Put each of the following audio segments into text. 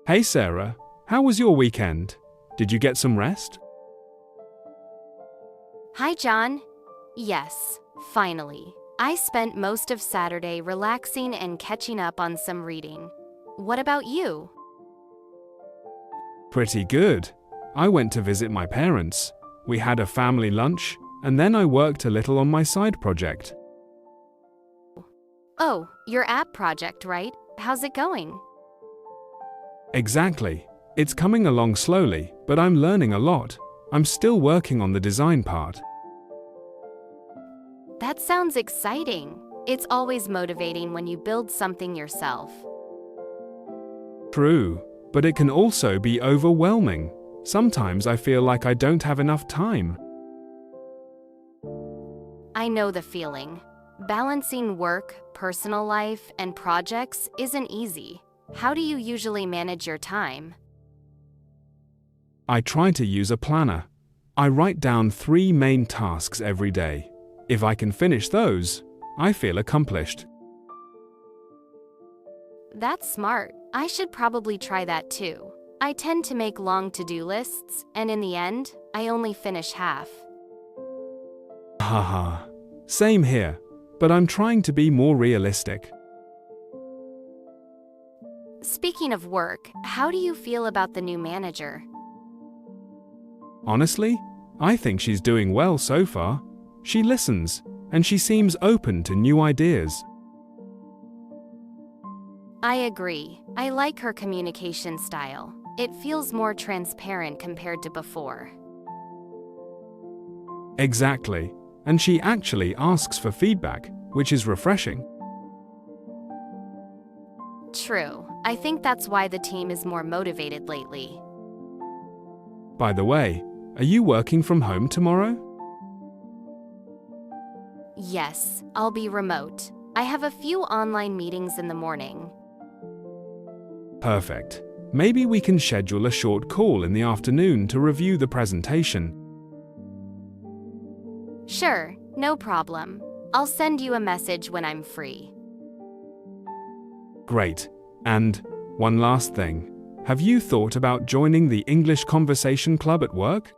Hey Sarah, how was your weekend? Did you get some rest? Hi, John. Yes, finally. I spent most of Saturday relaxing and catching up on some reading. What about you? Pretty good. I went to visit my parents. We had a family lunch, and then I worked a little on my side project. Oh, your app project, right? How's it going? Exactly. It's coming along slowly, but I'm learning a lot. I'm still working on the design part. That sounds exciting. It's always motivating when you build something yourself. True, but it can also be overwhelming. Sometimes I feel like I don't have enough time. I know the feeling. Balancing work, personal life, and projects isn't easy. How do you usually manage your time? I try to use a planner. I write down 3 main tasks every day. If I can finish those, I feel accomplished. That's smart. I should probably try that too. I tend to make long to-do lists, and in the end, I only finish half. Haha. Same here, but I'm trying to be more realistic. Speaking of work, how do you feel about the new manager? Honestly, I think she's doing well so far. She listens, and she seems open to new ideas. I agree. I like her communication style. It feels more transparent compared to before. Exactly, and she actually asks for feedback, which is refreshing. True. I think that's why the team is more motivated lately. By the way, are you working from home tomorrow? Yes, I'll be remote. I have a few online meetings in the morning. Perfect. Maybe we can schedule a short call in the afternoon to review the presentation. Sure, no problem. I'll send you a message when I'm free. Great. And one last thing. Have you thought about joining the English Conversation Club at work?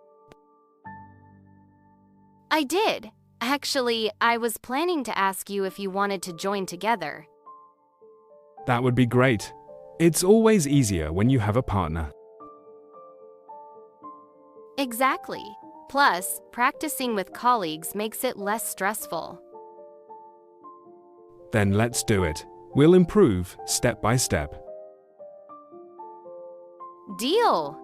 I did. Actually, I was planning to ask you if you wanted to join together. That would be great. It's always easier when you have a partner. Exactly. Plus, practicing with colleagues makes it less stressful. Then let's do it. We'll improve step by step. Deal!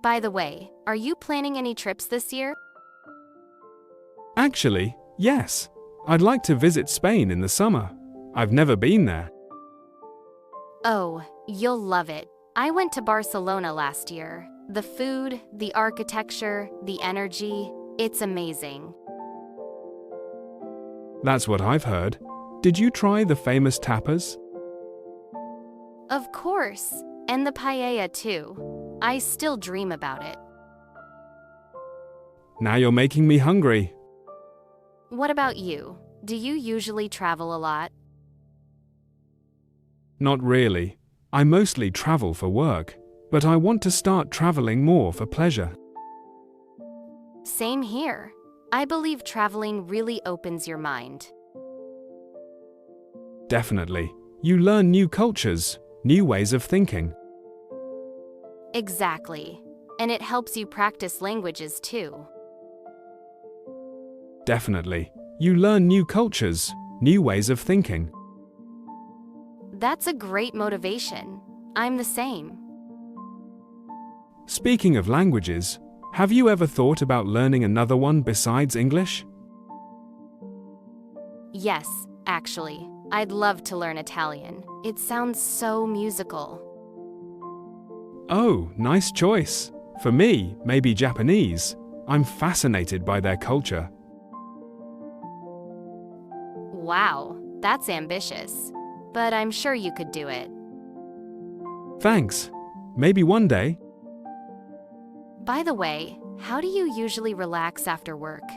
By the way, are you planning any trips this year? Actually, yes. I'd like to visit Spain in the summer. I've never been there. Oh, you'll love it. I went to Barcelona last year. The food, the architecture, the energy, it's amazing. That's what I've heard. Did you try the famous tapas? Of course, and the paella too. I still dream about it. Now you're making me hungry. What about you? Do you usually travel a lot? Not really. I mostly travel for work, but I want to start traveling more for pleasure. Same here. I believe traveling really opens your mind. Definitely. You learn new cultures, new ways of thinking. Exactly. And it helps you practice languages too. Definitely. You learn new cultures, new ways of thinking. That's a great motivation. I'm the same. Speaking of languages, have you ever thought about learning another one besides English? Yes, actually. I'd love to learn Italian. It sounds so musical. Oh, nice choice. For me, maybe Japanese. I'm fascinated by their culture. Wow, that's ambitious. But I'm sure you could do it. Thanks. Maybe one day. By the way, how do you usually relax after work?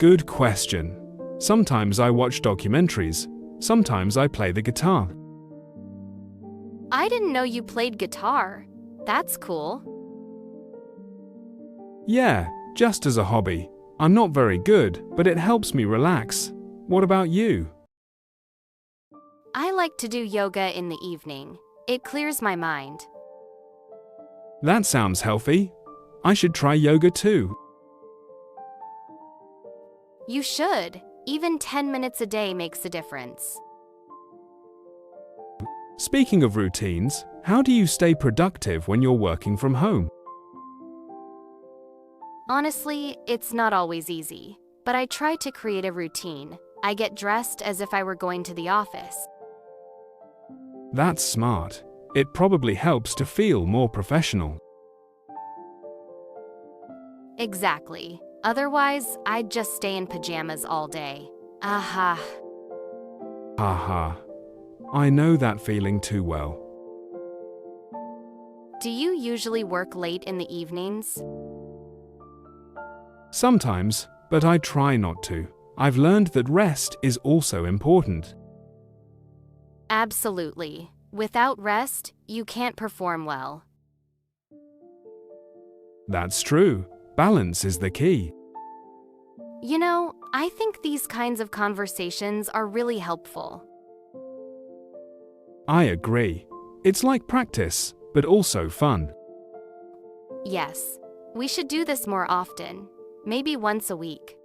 Good question. Sometimes I watch documentaries. Sometimes I play the guitar. I didn't know you played guitar. That's cool. Yeah, just as a hobby. I'm not very good, but it helps me relax. What about you? I like to do yoga in the evening. It clears my mind. That sounds healthy. I should try yoga too. You should. Even 10 minutes a day makes a difference. Speaking of routines, how do you stay productive when you're working from home? Honestly, it's not always easy, but I try to create a routine. I get dressed as if I were going to the office. That's smart. It probably helps to feel more professional. Exactly. Otherwise, I'd just stay in pajamas all day. Aha. Haha. I know that feeling too well. Do you usually work late in the evenings? Sometimes, but I try not to. I've learned that rest is also important. Absolutely. Without rest, you can't perform well. That's true. Balance is the key. You know, I think these kinds of conversations are really helpful. I agree. It's like practice, but also fun. Yes, we should do this more often, maybe once a week.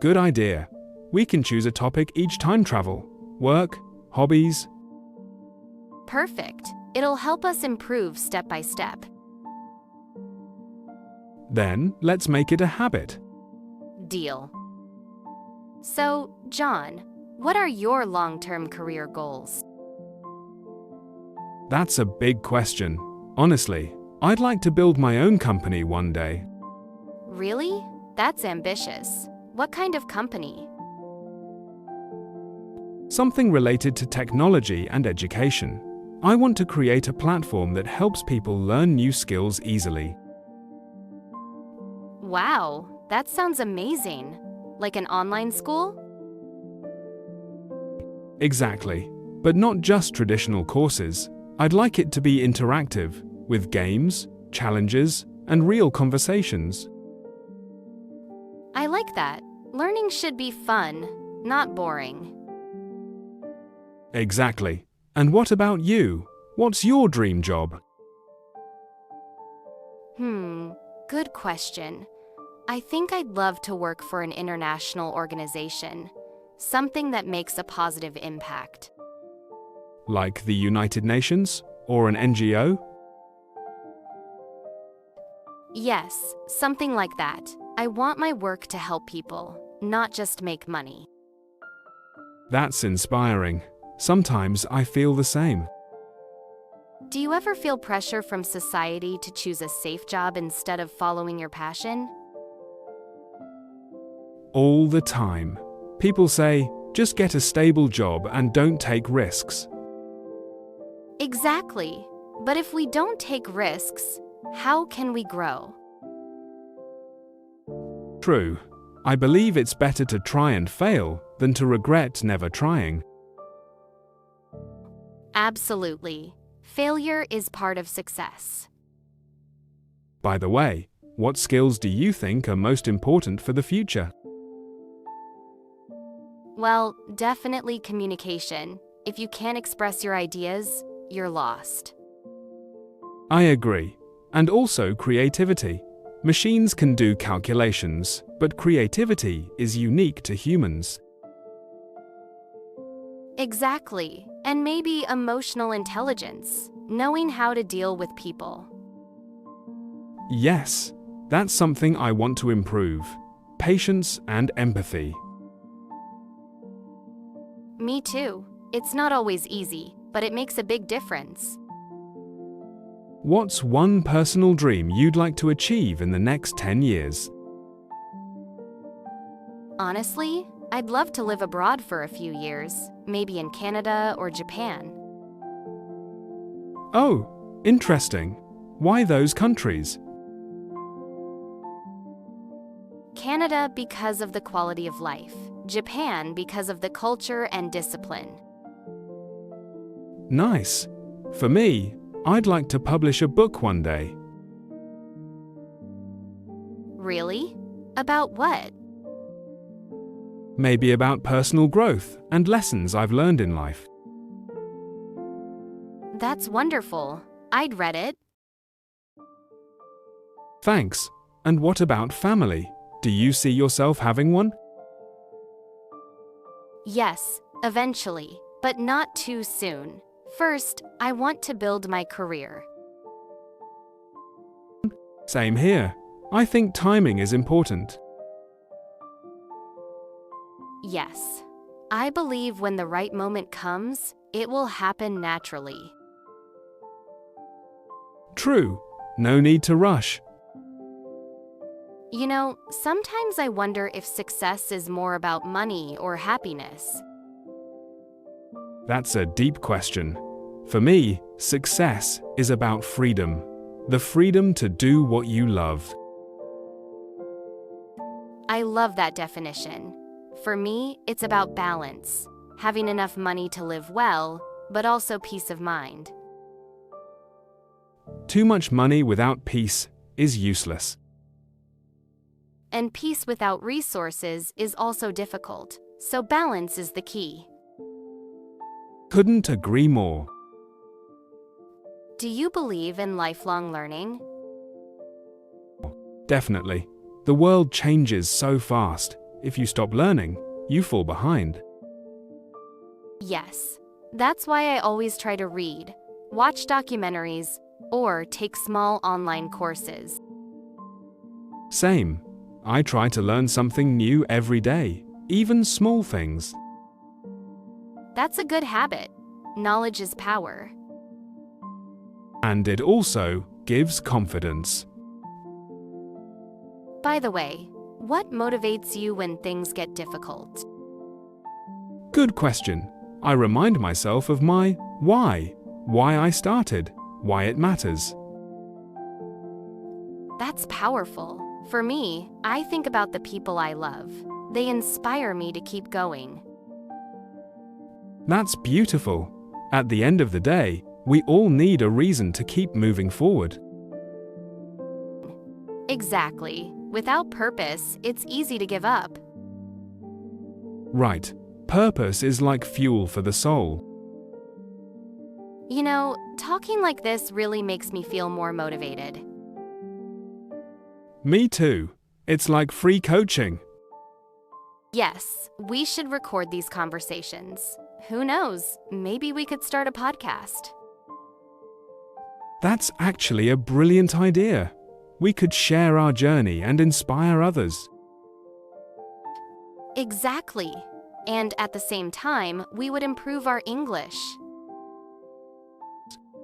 Good idea. We can choose a topic each time: travel, work, hobbies. Perfect. It'll help us improve step by step. Then, let's make it a habit. Deal. So, John, what are your long-term career goals? That's a big question. Honestly, I'd like to build my own company one day. Really? That's ambitious. What kind of company? Something related to technology and education. I want to create a platform that helps people learn new skills easily. Wow, that sounds amazing. Like an online school? Exactly. But not just traditional courses. I'd like it to be interactive, with games, challenges, and real conversations. I like that. Learning should be fun, not boring. Exactly. And what about you? What's your dream job? Good question. I think I'd love to work for an international organization, something that makes a positive impact. Like the United Nations or an NGO? Yes, something like that. I want my work to help people, not just make money. That's inspiring. Sometimes I feel the same. Do you ever feel pressure from society to choose a safe job instead of following your passion? All the time. People say, just get a stable job and don't take risks. Exactly. But if we don't take risks, how can we grow? True. I believe it's better to try and fail than to regret never trying. Absolutely. Failure is part of success. By the way, what skills do you think are most important for the future? Well, definitely communication. If you can't express your ideas, you're lost. I agree. And also creativity. Machines can do calculations, but creativity is unique to humans. Exactly. And maybe emotional intelligence, knowing how to deal with people. Yes, that's something I want to improve. Patience and empathy. Me too. It's not always easy, but it makes a big difference. What's one personal dream you'd like to achieve in the next 10 years? Honestly, I'd love to live abroad for a few years, maybe in Canada or Japan. Oh, interesting. Why those countries? Canada because of the quality of life. Japan because of the culture and discipline. Nice. For me, I'd like to publish a book one day. Really? About what? Maybe about personal growth and lessons I've learned in life. That's wonderful. I'd read it. Thanks. And what about family? Do you see yourself having one? Yes, eventually, but not too soon. First, I want to build my career. Same here. I think timing is important. Yes. I believe when the right moment comes, it will happen naturally. True. No need to rush. You know, sometimes I wonder if success is more about money or happiness. That's a deep question. For me, success is about freedom. The freedom to do what you love. I love that definition. For me, it's about balance, having enough money to live well, but also peace of mind. Too much money without peace is useless. And peace without resources is also difficult, so balance is the key. Couldn't agree more. Do you believe in lifelong learning? Definitely. The world changes so fast. If you stop learning, you fall behind. Yes. That's why I always try to read, watch documentaries, or take small online courses. Same. I try to learn something new every day, even small things. That's a good habit. Knowledge is power. And it also gives confidence. By the way, what motivates you when things get difficult? Good question. I remind myself of my why I started, why it matters. That's powerful. For me, I think about the people I love. They inspire me to keep going. That's beautiful. At the end of the day, we all need a reason to keep moving forward. Exactly. Without purpose, it's easy to give up. Right. Purpose is like fuel for the soul. You know, talking like this really makes me feel more motivated. Me too. It's like free coaching. Yes, we should record these conversations. Who knows, maybe we could start a podcast. That's actually a brilliant idea. We could share our journey and inspire others. Exactly. And at the same time, we would improve our English.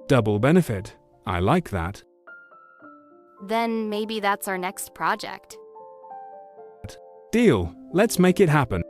Double benefit. I like that. Then maybe that's our next project. Deal. Let's make it happen.